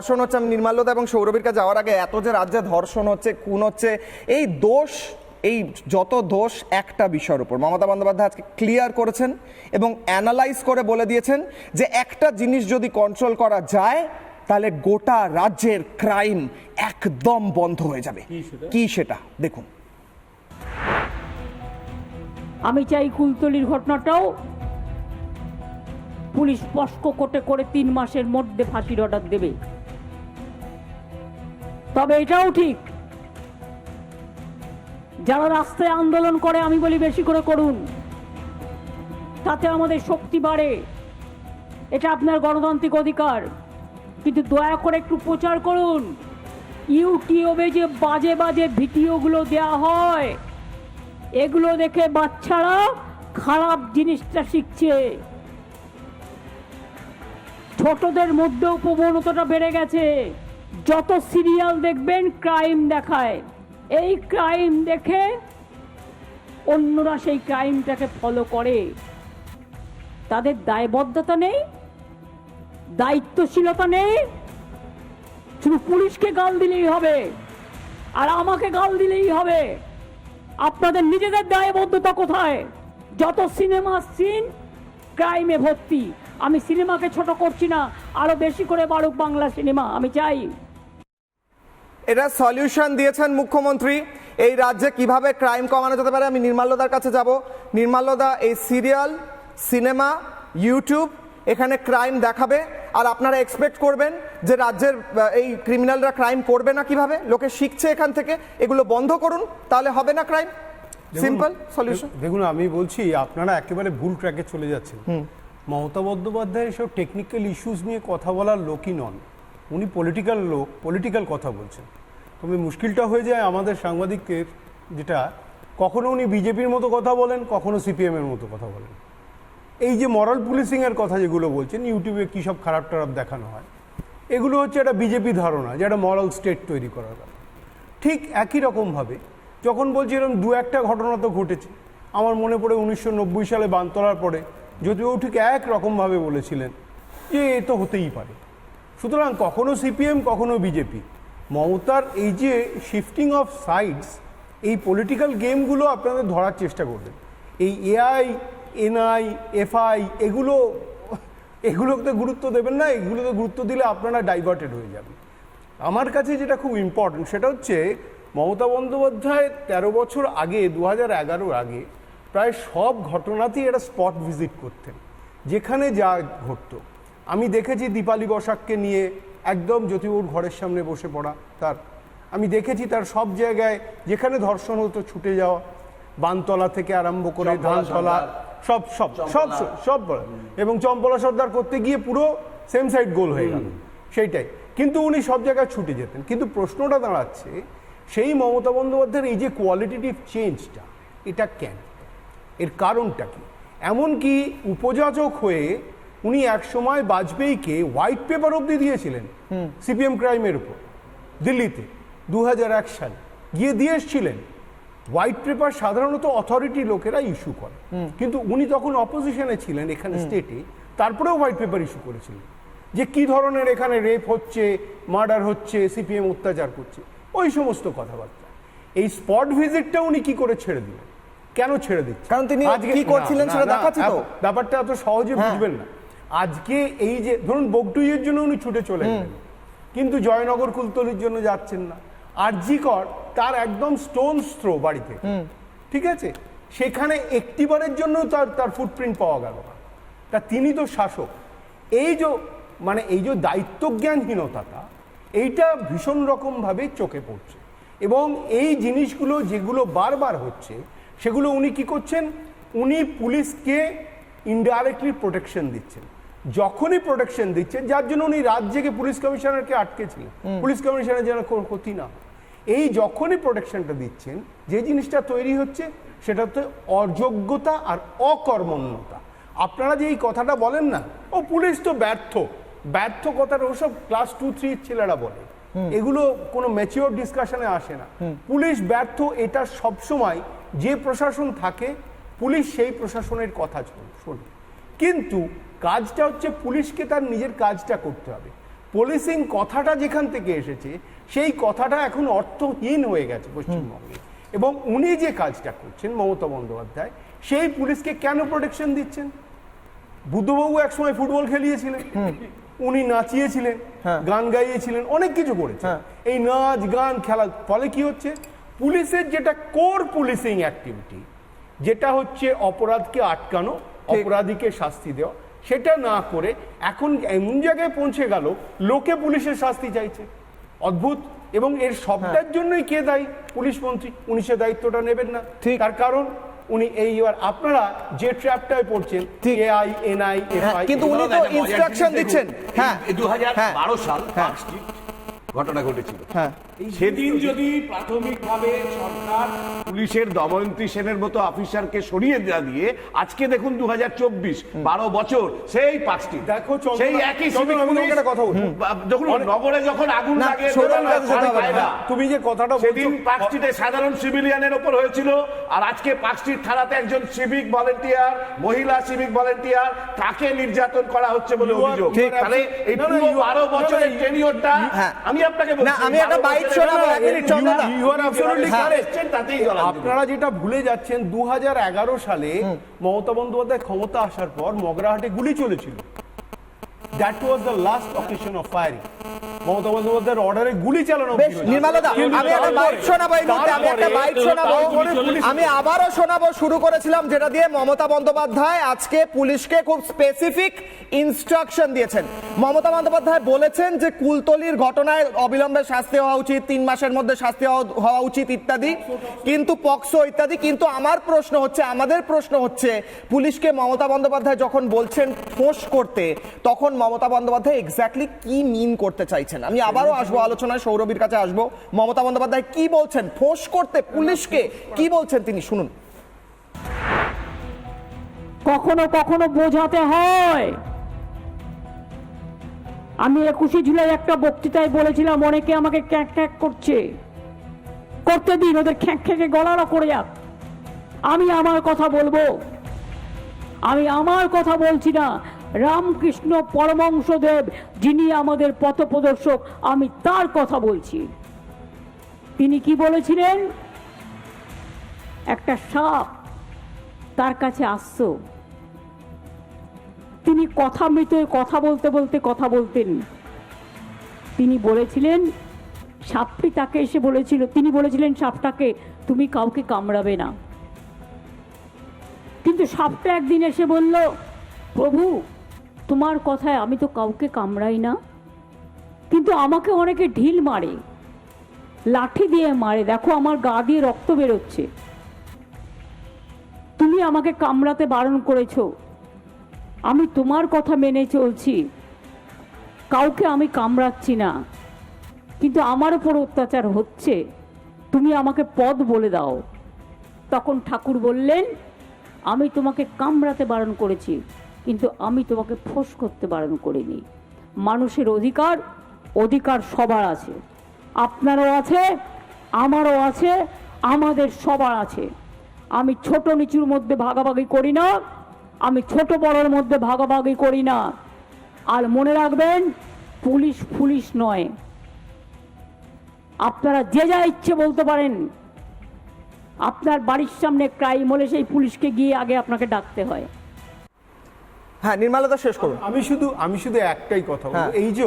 ধর্ষণ হচ্ছে, আমি নির্মাল্যদা এবং সৌরভীর কাছে যাওয়ার আগে, এত যে রাজ্যে ধর্ষণ হচ্ছে, খুন হচ্ছে, এই দোষ, এই যত দোষ একটা বিষয়ের উপর মমতা বন্দ্যোপাধ্যায় আজকে ক্লিয়ার করেছেন এবং অ্যানালাইজ করে বলে দিয়েছেন যে একটা জিনিস যদি কন্ট্রোল করা যায় তাহলে গোটা রাজ্যের ক্রাইম একদম বন্ধ হয়ে যাবে। কি সেটা দেখুন। আমি চাই কুলতলির ঘটনাটাও পুলিশ স্পষ্ট করে 3 মাসের মধ্যে ফাঁসির অর্ডার দেবে। তবে এটাও ঠিক, যারা রাস্তায় আন্দোলন করে আমি বলি বেশি করে করুন, তাতে আমাদের শক্তি বাড়ে, এটা আপনার গণতান্ত্রিক অধিকার। কিন্তু দয়া করে একটু প্রচার করুন। ইউটিউবে যে বাজে বাজে ভিডিওগুলো দেয়া হয়, এগুলো দেখে বাচ্চারা খারাপ জিনিসটা শিখছে। ছোটদের মধ্যেও প্রবণতাটা বেড়ে গেছে। যত সিরিয়াল দেখবেন ক্রাইম দেখায়, এই ক্রাইম দেখে অন্যরা সেই ক্রাইমটাকে ফলো করে। তাদের দায়বদ্ধতা নেই, দায়িত্বশীলতা নেই। শুধু পুলিশকে গাল দিলেই হবে আর আমাকে গাল দিলেই হবে। আপনাদের নিজেদের দায়বদ্ধতা কোথায়? যত সিনেমা সিন ক্রাইমে ভর্তি। আমি সিনেমাকে ছোট করছি না, আরো বেশি করে বাড়ুক বাংলা সিনেমা, আমি চাই। এটা সলিউশন দিয়েছেন মুখ্যমন্ত্রী এই রাজ্যে কিভাবে ক্রাইম কমানো যেতে পারে। আমি নির্মাল্যদার কাছে যাব। নির্মাল্যদা, এই সিরিয়াল, সিনেমা, ইউটিউব এখানে ক্রাইম দেখাবে আর আপনারা এক্সপেক্ট করবেন যে রাজ্যের এই ক্রিমিনালরা ক্রাইম করবে না? কিভাবে? লোকে শিখছে এখান থেকে, এগুলো বন্ধ করুন, তাহলে হবে না ক্রাইম। Simple solution. দেখুন, আমি বলছি আপনারা একেবারে ভুল ট্র্যাকে চলে যাচ্ছেন। মমতা বন্দ্যোপাধ্যায় এসব টেকনিক্যাল ইস্যুস নিয়ে কথা বলার লোকই নন, উনি পলিটিক্যাল লোক, পলিটিক্যাল কথা বলছেন। তবে মুশকিলটা হয়ে যায় আমাদের সাংবাদিকদের, যেটা কখনো উনি বিজেপির মতো কথা বলেন, কখনো সিপিএমের মতো কথা বলেন। এই যে মরাল পুলিশিংয়ের কথা যেগুলো বলছেন, ইউটিউবে কী সব খারাপ টারাপ দেখানো হয়, এগুলো হচ্ছে একটা বিজেপি ধারণা যে একটা মরাল স্টেট তৈরি করার কথা। ঠিক একই রকমভাবে যখন বলছি এরকম 2-1টা ঘটনা তো ঘটেছে। আমার মনে পড়ে 1990 সালে বানতলার পরে যদিও ঠিক একরকমভাবে বলেছিলেন যে এ তো হতেই পারে। সুতরাং কখনো সিপিএম, কখনো বিজেপি। মমতার এই যে শিফটিং অফ সাইডস, এই পলিটিক্যাল গেমগুলো আপনাদের ধরার চেষ্টা করবেন। এই এআই, এনআই, এফআই এগুলোতে গুরুত্ব দেবেন না। এগুলোতে গুরুত্ব দিলে আপনারা ডাইভার্টেড হয়ে যাবেন। আমার কাছে যেটা খুব ইম্পর্টেন্ট সেটা হচ্ছে মমতা বন্দ্যোপাধ্যায় 13 বছর আগে, 2011 আগে প্রায় সব ঘটনাতেই একটা স্পট ভিজিট করতেন, যেখানে যা ঘটত। আমি দেখেছি দীপালি বসাককে নিয়ে একদম জ্যোতিবাবুর ঘরের সামনে বসে পড়া, আমি দেখেছি তার সব জায়গায় যেখানে ধর্ষণ হতো ছুটে যাওয়া, বানতলা থেকে আরম্ভ করে ধানতলা, সব সব সব সব এবং চম্পলা সর্দার করতে গিয়ে পুরো সেম সাইড গোল হয়ে গেল সেইটাই। কিন্তু উনি সব জায়গায় ছুটে যেতেন। কিন্তু প্রশ্নটা দাঁড়াচ্ছে, সেই মমতা বন্দ্যোপাধ্যায়ের এই যে কোয়ালিটেটিভ চেঞ্জটা, এটা কেন? এর কারণটা কি? এমনকি উপযাচক হয়ে উনি একসময় বাজপেয়ীকে হোয়াইট পেপার অবধি দিয়েছিলেন সিপিএম ক্রাইমের উপর, দিল্লিতে 2001 সালে গিয়ে দিয়ে এসছিলেন। হোয়াইট পেপার সাধারণত অথরিটি লোকেরা ইস্যু করে, কিন্তু উনি তখন অপোজিশনে ছিলেন এখানে স্টেটে, তারপরেও হোয়াইট পেপার ইস্যু করেছিলেন যে কি ধরনের এখানে রেপ হচ্ছে, মার্ডার হচ্ছে, সিপিএম অত্যাচার করছে, ওই সমস্ত কথাবার্তা। এই স্পট ভিজিটটা উনি কি করে ছেড়ে দিলেন? কেন ছেড়ে দিচ্ছেন? কারণ তিনি কি করছিলেন সেটা দেখাচ্ছি তো। ব্যাপারটা এত সহজে বুঝবেন না। আজকে এই যে ধরুন বগটুইয়ের জন্য উনি ছুটে চলে গেলেন, কিন্তু জয়নগর কুলতলির জন্য যাচ্ছেন না। আরজি কর তার একদম স্টোনস থ্রো বাড়িতে, ঠিক আছে, সেখানে একটিবারের জন্য তার ফুটপ্রিন্ট পাওয়া গেল না। তা তিনি তো শাসক। এই যে দায়িত্বজ্ঞানহীনতাটা, এইটা ভীষণ রকমভাবে চোখে পড়ছে। এবং এই জিনিসগুলো যেগুলো বারবার হচ্ছে, সেগুলো উনি কি করছেন? উনি পুলিশকে ইনডাইরেক্টলি প্রোটেকশন দিচ্ছেন। যখনই প্রোটেকশন দিচ্ছেন, যার জন্য উনি রাত জেগে পুলিশ কমিশনারকে আটকেছিলেন, পুলিশ কমিশনার যেন ক্ষতি না হয়। এই যখনই প্রোটেকশনটা দিচ্ছেন, যে জিনিসটা তৈরি হচ্ছে সেটা হচ্ছে অযোগ্যতা আর অকর্মণ্যতা। আপনারা যে এই কথাটা বলেন না, ও পুলিশ তো ব্যর্থ কথাটা ওসব ক্লাস 2-3 ছেলেরা বলে, এগুলো কোনো ম্যাচিওর ডিসকাশনে আসে না। পুলিশ ব্যর্থ, এটা সবসময় যে প্রশাসন থাকে, পুলিশ সেই প্রশাসনের কথা শোনে। কিন্তু কাজটা হচ্ছে পুলিশকে তার নিজের কাজটা করতে হবে। পুলিশিং কথাটা যেখান থেকে এসেছে সেই কথাটা এখন অর্থহীন হয়ে গেছে পশ্চিমবঙ্গে। এবং উনি যে কাজটা করছেন মমতা বন্দ্যোপাধ্যায়, সেই পুলিশকে কেন প্রোটেকশন দিচ্ছেন? বুদ্ধবাবু একসময় ফুটবল খেলিয়েছিলেন, উনি নাচিয়েছিলেন, গান গাইয়েছিলেন, অনেক কিছু করেছেন। এই নাচ গান খেলার ফলে কি হচ্ছে, পুলিশের যেটা কোর পুলিশিং অ্যাক্টিভিটি, যেটা হচ্ছে অপরাধকে আটকানো, অপরাধীকে শাস্তি দেওয়া, সেটা না করে এখন এমন জায়গায় পৌঁছে গেল লোকে পুলিশের শাস্তি চাইছে। অদ্ভুত। এবং এর সবটার জন্যই কে দায়ী? পুলিশ মন্ত্রী। উনি সে দায়িত্বটা নেবেন না। তার কারণ উনি এইবার আপনারা যে ট্র্যাপটায় পড়ছেন, এআই এনআই এফআই, কিন্তু উনি তো ইনস্ট্রাকশন দিচ্ছেন। হ্যাঁ, 2012 সাল পার্ক স্ট্রিট ঘটনা ঘটেছিল। সেদিন যদি প্রাথমিকভাবে সরকার পুলিশের দময়ন্তী সেনের মতো অফিসারকে সরিয়ে না দিয়ে, আজকে দেখুন 2024 12 বছর সেই পার্ক স্ট্রিট, দেখো সেই একই সিভিক পুলিশ কথা যখন নগরে যখন আগুন লাগে, তুমি যে কথাটা সেদিন পার্ক স্ট্রিটে সাধারণ সিভিলিয়ানের উপর হয়েছিল, আর আজকে পার্ক স্ট্রিট থানাতে একজন সিভিক ভলেন্টিয়ার, মহিলা সিভিক ভলেন্টিয়ার, তাকে নির্যাতন করা হচ্ছে বলে অভিযোগ। তাহলে এই পুরো 12 বছরের টেনিওরটা আমি আপনাকে বলছি, আমি একটা বাইট শোনাবো, এক মিনিট চন্দন। আপনারা যেটা ভুলে যাচ্ছেন, 2011 সালে মমতা বন্দ্যোপাধ্যায় ক্ষমতা আসার পর মগরাহাটে গুলি চলেছিল। That was the last occasion of firing. Mamata বন্দ্যোপাধ্যায়ের অর্ডারে গুলি চালানো। নির্মলদা, আমি একটা বাইট শোনাবো এই মুহূর্তে, আমি একটা বাইট শোনাবো। আমি আবারও শোনাবো, শুরু করেছিলাম যেটা দিয়ে মমতা বন্দ্যোপাধ্যায় আজকে পুলিশকে খুব স্পেসিফিক ইনস্ট্রাকশন দিয়েছেন। মমতা বন্দ্যোপাধ্যায় বলেছেন যে কুলতলির ঘটনায় অবিলম্বে শাস্তি হওয়া উচিত, 3 মাসের মধ্যে শাস্তি হওয়া উচিত ইত্যাদি, কিন্তু পক্সো ইত্যাদি। কিন্তু আমার প্রশ্ন হচ্ছে, আমাদের প্রশ্ন হচ্ছে, পুলিশকে মমতা বন্দ্যোপাধ্যায় যখন বলছেন ফোর্স করতে, তখন মমতা বন্দ্যোপাধ্যায় এক্স্যাক্টলি কি মিন করতে চাইছেন? আমি আবারও আসবো আলোচনায়, সৌরভীর কাছে আসবো। মমতা বন্দ্যোপাধ্যায় কি বলছেন ফোর্স করতে পুলিশকে, কি বলছেন তিনি, শুনুন। কখনো কখনো বোঝাতে হয়। আমি 21শে জুলাই একটা বক্তৃতায় বলেছিলাম, অনেকে আমাকে ক্যাঁক ক্যাঁক করছে, করতে দিন, ওদের খ্যাঁক খ্যাঁকে গলারও করে যাক। আমি আমার কথা বলবো। আমি আমার কথা বলছি না, রামকৃষ্ণ পরমহংসদেব যিনি আমাদের পথপ্রদর্শক, আমি তার কথা বলছি। তিনি কি বলেছিলেন? একটা সাপ তার কাছে আসতো, তিনি কথা বলতে বলতে কথা বলতেন। তিনি বলেছিলেন, সাপটি তাকে এসে বলেছিল, তিনি বলেছিলেন সাপটাকে, তুমি কাউকে কামড়াবে না। কিন্তু সাপটা একদিন এসে বলল, প্রভু তোমার কথায় আমি তো কাউকে কামড়াই না, কিন্তু আমাকে অনেকে ঢিল মারে, লাঠি দিয়ে মারে, দেখো আমার গা দিয়ে রক্ত বেরোচ্ছে, তুমি আমাকে কামড়াতে বারণ করেছো, আমি তোমার কথা মেনে চলছি, কাউকে আমি কামড়াচ্ছি না, কিন্তু আমার উপর অত্যাচার হচ্ছে, তুমি আমাকে পথ বলে দাও। তখন ঠাকুর বললেন, আমি তোমাকে কামড়াতে বারণ করেছি, কিন্তু আমি তোমাকে ফোঁস করতে বারণ করিনি। মানুষের অধিকার সবার আছে, আপনারও আছে, আমারও আছে, আমাদের সবার আছে। আমি ছোট নিচুর মধ্যে ভাগাভাগি করি না, আমি ছোট বড়র মধ্যে ভাগাভাগি করি না। আর মনে রাখবেন, পুলিশ নয়। আপনারা যে যা ইচ্ছে বলতে পারেন, আপনার বাড়ির সামনে ক্রাইম হলে সেই পুলিশকে গিয়ে আগে আপনাকে ডাকতে হয়। হ্যাঁ, নির্মলদা শেষ করুন। আমি শুধু একটাই কথা বলবো, এই যে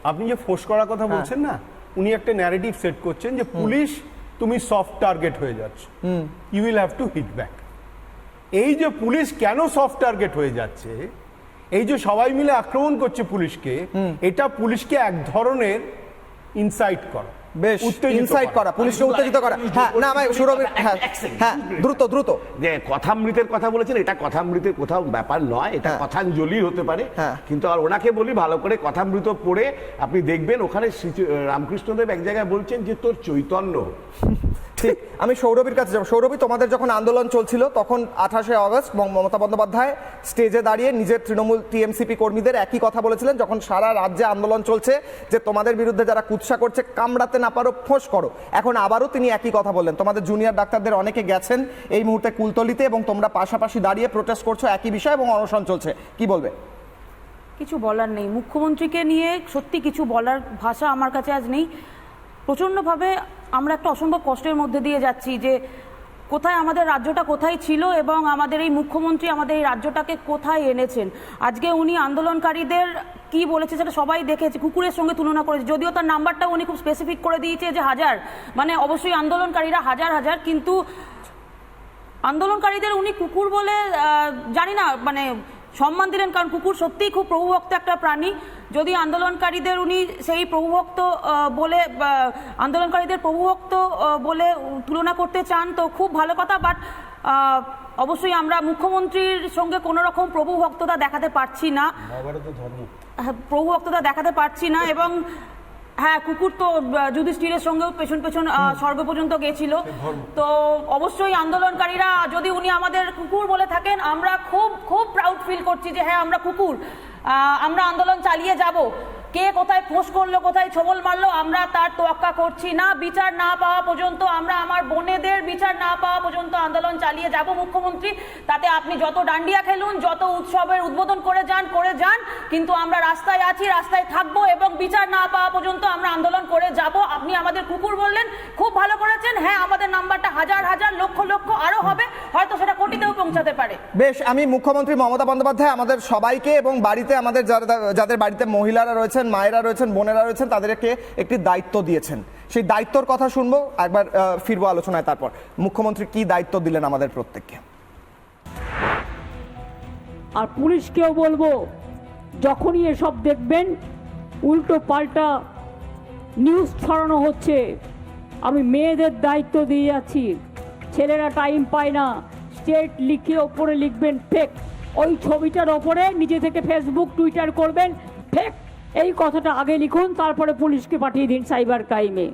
আপনি যে ফোর্স করার কথা বলছেন না, উনি একটা ন্যারেটিভ সেট করছেন যে পুলিশ তুমি সফট টার্গেট হয়ে যাচ্ছ, you will have to hit back. এই যে পুলিশ কেন সফট টার্গেট হয়ে যাচ্ছে, এই যে সবাই মিলে আক্রমণ করছে পুলিশকে, এটা পুলিশকে এক ধরনের ইনসাইট করা, বেশ ইনসাইট করা, পুলিশকে উত্তেজিত করা। হ্যাঁ, না ভাই সুরভীর, হ্যাঁ দ্রুত যে কথামৃতের কথা বলেছেন, এটা কথামৃতের কোথাও ব্যাপার নয়, এটা কথাঞ্জলি হতে পারে। কিন্তু আর ওনাকে বলি, ভালো করে কথামৃত পড়ে আপনি দেখবেন, ওখানে রামকৃষ্ণদেব এক জায়গায় বলছেন যে তোর চৈতন্য। ঠিক, আমি সৌরভীর কাছে যাবো। সৌরভী, তোমাদের যখন আন্দোলন চলছিল, তখন 28শে অগস্ট মমতা বন্দ্যোপাধ্যায় স্টেজে দাঁড়িয়ে নিজের তৃণমূল টিএমসিপি কর্মীদের একই কথা বলেছিলেন, যখন সারা রাজ্যে আন্দোলন চলছে, যে তোমাদের বিরুদ্ধে যারা কুৎসা করছে, কামড়াতে না পারো ফোঁস করো। এখন আবারও তিনি একই কথা বললেন। তোমাদের জুনিয়র ডাক্তারদের অনেকে গেছেন এই মুহূর্তে কুলতলিতে, এবং তোমরা পাশাপাশি দাঁড়িয়ে প্রোটেস্ট করছো একই বিষয়, এবং অনশন চলছে, কি বলবে? কিছু বলার নেই, মুখ্যমন্ত্রীকে নিয়ে সত্যি কিছু বলার ভাষা আমার কাছে আজ নেই। প্রচণ্ডভাবে আমরা একটা অসম্ভব কষ্টের মধ্যে দিয়ে যাচ্ছি যে কোথায় আমাদের রাজ্যটা কোথায় ছিল এবং আমাদের এই মুখ্যমন্ত্রী আমাদের এই রাজ্যটাকে কোথায় এনেছেন। আজকে উনি আন্দোলনকারীদের কি বলেছে সেটা সবাই দেখেছে, কুকুরের সঙ্গে তুলনা করেছে, যদিও তার নাম্বারটা উনি খুব স্পেসিফিক করে দিয়েছে যে 1000, মানে অবশ্যই আন্দোলনকারীরা হাজার হাজার, কিন্তু আন্দোলনকারীদের উনি কুকুর বলে জানি না মানে সম্মান দিলেন, কারণ কুকুর সত্যিই খুব প্রভুভক্ত একটা প্রাণী। যদি আন্দোলনকারীদের উনি সেই প্রভুভক্ত বলে আন্দোলনকারীদের প্রভুভক্ত বলে তুলনা করতে চান তো খুব ভালো কথা, বাট অবশ্যই আমরা মুখ্যমন্ত্রীর সঙ্গে কোনো রকম প্রভুভক্ততা দেখাতে পারছি না, প্রভুভক্ততা দেখাতে পারছি না। এবং হ্যাঁ, কুকুর তো যুধিষ্ঠিরের সঙ্গেও পেছন পেছন স্বর্গ পর্যন্ত গেছিল। তো অবশ্যই আন্দোলনকারীরা যদি উনি আমাদের কুকুর বলে থাকেন, আমরা খুব খুব প্রাউড ফিল করছি যে হ্যাঁ আমরা কুকুর, আমরা আন্দোলন চালিয়ে যাব। কে কোথায় ফোঁস করলো, কোথায় ছোবল মারলো, আমরা তার তোয়াক্কা করছি না। বিচার না পাওয়া পর্যন্ত, আমরা আমার বোনেদের বিচার না পাওয়া পর্যন্ত আন্দোলন চালিয়ে যাব মুখ্যমন্ত্রী। তাতে আপনি যত ডান্ডিয়া খেলুন, যত উৎসবের উদ্বোধন করে যান, কিন্তু আমরা রাস্তায় আছি, রাস্তায় থাকবো এবং বিচার না পাওয়া পর্যন্ত আমরা আন্দোলন করে যাব। আপনি আমাদের কুকুর বললেন, খুব ভালো করেছেন। হ্যাঁ, আমাদের নাম্বারটা হাজার হাজার লক্ষ লক্ষ আরো হবে, হয়তো সেটা কোটিতেও পৌঁছাতে পারে। বেশ, আমি মুখ্যমন্ত্রী মমতা বন্দ্যোপাধ্যায় আমাদের সবাইকে এবং বাড়িতে আমাদের যাদের বাড়িতে মহিলারা রয়েছেন, মায়েরা রয়েছেন, বোনেরা রয়েছেন, তাদেরকে একটি দায়িত্ব দিয়েছেন। সেই দায়িত্বর কথা শুনবো, একবার ফিরবো আলোচনায়। তারপর মুখ্যমন্ত্রী কি দায়িত্ব দিলেন আমাদের প্রত্যেককে। আর পুলিশকেও বলবো, যখনই এসব দেখবেন উল্টো পাল্টা নিউজ ছড়ানো হচ্ছে, আমি মেয়েদের দায়িত্ব দিয়ে যাচ্ছি, ছেলেরা টাইম পায় না, স্টেট লিখে ওপরে লিখবেন ফেক, ওই ছবিটার ওপরে নিজে থেকে ফেসবুক টুইটার করবেন ফেক, এই কথাটা আগে লিখুন, তারপরে পুলিশকে পাঠিয়ে দিন সাইবার ক্রাইমে।